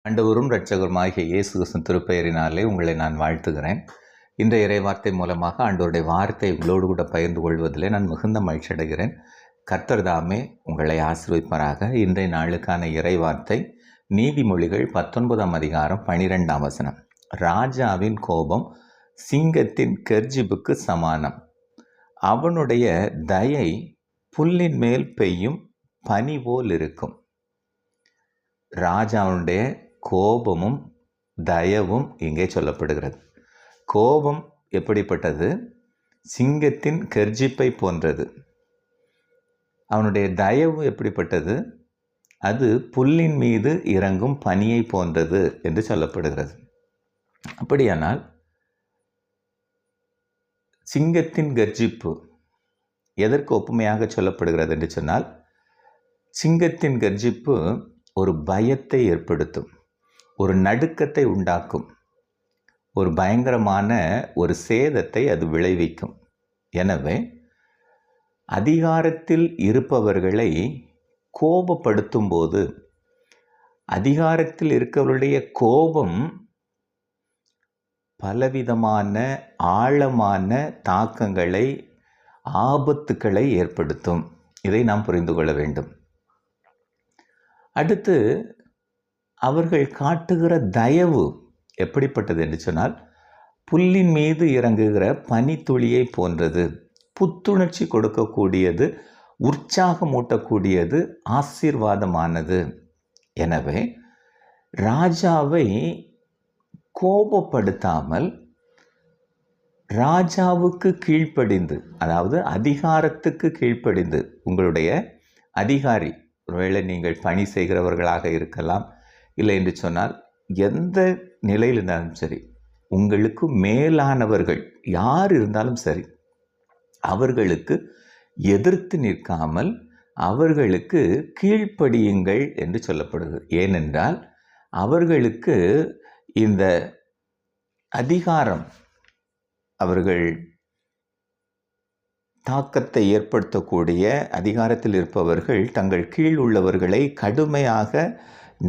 ஆண்டவரும் இரட்சகருமாகிய இயேசு கிறிஸ்துவின் திருப்பெயரினாலே உங்களை நான் வாழ்த்துகிறேன். இந்த இறைவார்த்தை மூலமாக ஆண்டவருடைய வார்த்தை உங்களோடு கூட பகிர்ந்து கொள்வதிலே நான் மிகுந்த மகிழ்ச்சி அடைகிறேன். கர்த்தர் தாமே உங்களை ஆசீர்வதிப்பாராக. இன்றைய நாளுக்கான இறைவார்த்தை நீதிமொழிகள் 19ஆம் அதிகாரம் 12ஆம் வசனம். ராஜாவின் கோபம் சிங்கத்தின் கெர்ஜிப்புக்கு சமானம். அவனுடைய தயை புல்லின் மேல் பெய்யும் பனி போல் இருக்கும். ராஜாவுடைய கோபமும் தயவும் இங்கே சொல்லப்படுகிறது. கோபம் எப்படிப்பட்டது? சிங்கத்தின் கெர்ஜிப்பை போன்றது. அவனுடைய தயவு எப்படிப்பட்டது? அது புல்லின் மீது இறங்கும் பனியை போன்றது என்று சொல்லப்படுகிறது. அப்படியானால் சிங்கத்தின் கர்ஜிப்பு எதற்கு ஒப்புமையாக சொல்லப்படுகிறது என்று சொன்னால், சிங்கத்தின் கர்ஜிப்பு ஒரு பயத்தை ஏற்படுத்தும், ஒரு நடுக்கத்தை உண்டாக்கும், ஒரு பயங்கரமான ஒரு சேதத்தை அது விளைவிக்கும். எனவே அதிகாரத்தில் இருப்பவர்களை கோபப்படுத்தும் போது, அதிகாரத்தில் இருக்கிறவருடைய கோபம் பலவிதமான ஆழமான தாக்கங்களை, ஆபத்துக்களை ஏற்படுத்தும். இதை நாம் புரிந்து கொள்ள வேண்டும். அடுத்து அவர்கள் காட்டுகிற தயவு எப்படிப்பட்டது என்று சொன்னால், புல்லின் மீது இறங்குகிற பனித்துளியை போன்றது, புத்துணர்ச்சி கொடுக்கக்கூடியது, உற்சாகமூட்டக்கூடியது, ஆசீர்வாதமானது. எனவே ராஜாவை கோபப்படுத்தாமல் ராஜாவுக்கு கீழ்ப்படிந்து, அதாவது அதிகாரத்துக்கு கீழ்ப்படிந்து, உங்களுடைய அதிகாரி, ஒருவேளை நீங்கள் பணி செய்கிறவர்களாக இருக்கலாம், இல்லை என்று சொன்னால் எந்த நிலையில் இருந்தாலும் சரி, உங்களுக்கு மேலானவர்கள் யார் இருந்தாலும் சரி, அவர்களுக்கு எதிர்த்து நிற்காமல் அவர்களுக்கு கீழ்ப்படியுங்கள் என்று சொல்லப்படுது. ஏனென்றால் அவர்களுக்கு இந்த அதிகாரம், அவர்கள் தாக்கத்தை ஏற்படுத்தக்கூடிய அதிகாரத்தில் இருப்பவர்கள் தங்கள் கீழ் உள்ளவர்களை கடுமையாக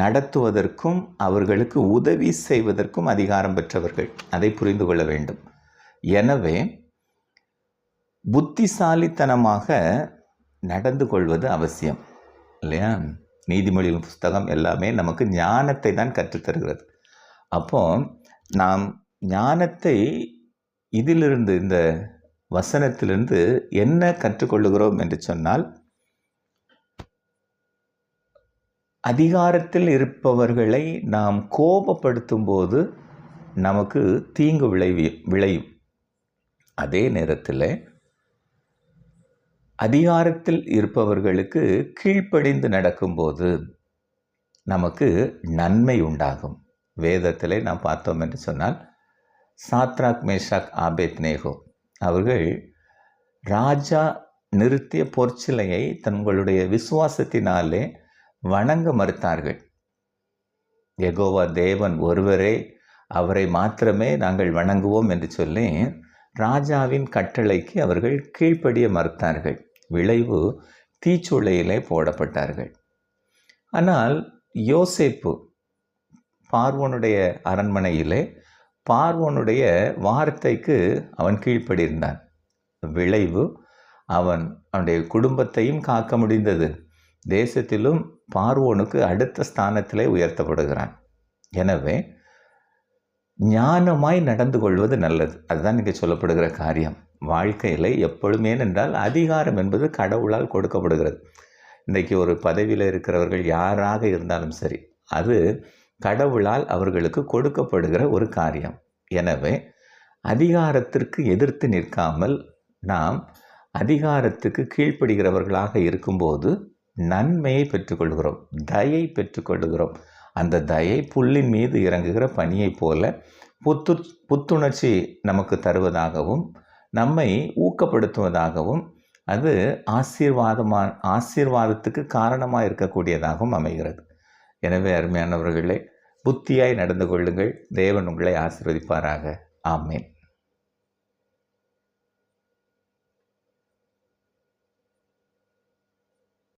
நடத்துவதற்கும் அவர்களுக்கு உதவி செய்வதற்கும் அதிகாரம் பெற்றவர்கள். அதை புரிந்து கொள்ள வேண்டும். எனவே புத்திசாலித்தனமாக நடந்து கொள்வது அவசியம் இல்லையா? நீதிமொழிகள் புஸ்தகம் எல்லாமே நமக்கு ஞானத்தை தான் கற்றுத்தருகிறது. அப்போ நாம் ஞானத்தை இதிலிருந்து, இந்த வசனத்திலிருந்து என்ன கற்றுக்கொள்ளுகிறோம் என்று சொன்னால், அதிகாரத்தில் இருப்பவர்களை நாம் கோபப்படுத்தும் போது நமக்கு தீங்கு விளையும். அதே நேரத்தில் அதிகாரத்தில் இருப்பவர்களுக்கு கீழ்ப்படிந்து நடக்கும்போது நமக்கு நன்மை உண்டாகும். வேதத்திலே நாம் பார்த்தோம் என்று சொன்னால், சாத்ராக், மேஷாக், ஆபேத்நேகோ அவர்கள் ராஜா நிறுத்திய பொற்சிலையை தங்களுடைய விசுவாசத்தினாலே வணங்க மறுத்தார்கள். யெகோவா தேவன் ஒருவரே, அவரை மாத்திரமே நாங்கள் வணங்குவோம் என்று சொல்லி ராஜாவின் கட்டளைக்கு அவர்கள் கீழ்ப்படிய மறுத்தார்கள். விளைவு தீச்சூளையிலே போடப்பட்டார்கள். ஆனால் யோசேப்பு பார்வோனுடைய அரண்மனையிலே பார்வோனுடைய வார்த்தைக்கு அவன் கீழ்ப்படியிருந்தான். விளைவு அவனுடைய குடும்பத்தையும் காக்க முடிந்தது. தேசத்திலும் பார்வோனுக்கு அடுத்த ஸ்தானத்திலே உயர்த்தப்படுகிறான். எனவே ஞானமாய் நடந்து கொள்வது நல்லது. அதுதான் இங்கே சொல்லப்படுகிற காரியம். வாழ்க்கையில் எப்பொழுதுமே, ஏனென்றால் அதிகாரம் என்பது கடவுளால் கொடுக்கப்படுகிறது. இன்றைக்கி ஒரு பதவியில் இருக்கிறவர்கள் யாராக இருந்தாலும் சரி, அது கடவுளால் அவர்களுக்கு கொடுக்கப்படுகிற ஒரு காரியம். எனவே அதிகாரத்திற்கு எதிர்த்து நிற்காமல் நாம் அதிகாரத்துக்கு கீழ்ப்படுகிறவர்களாக இருக்கும்போது நன்மையை பெற்றுக்கொள்கிறோம், தயை பெற்றுக்கொள்கிறோம். அந்த தயை புல்லின் மீது இறங்குகிற பனியை போல புத்துணர்ச்சி நமக்கு தருவதாகவும், நம்மை ஊக்கப்படுத்துவதாகவும், அது ஆசீர்வாதத்துக்கு காரணமாக இருக்கக்கூடியதாகவும் அமைகிறது. எனவே அருமையானவர்களே, புத்தியாய் நடந்து கொள்ளுங்கள். தேவன் உங்களை ஆசீர்வதிப்பாராக. ஆமென்.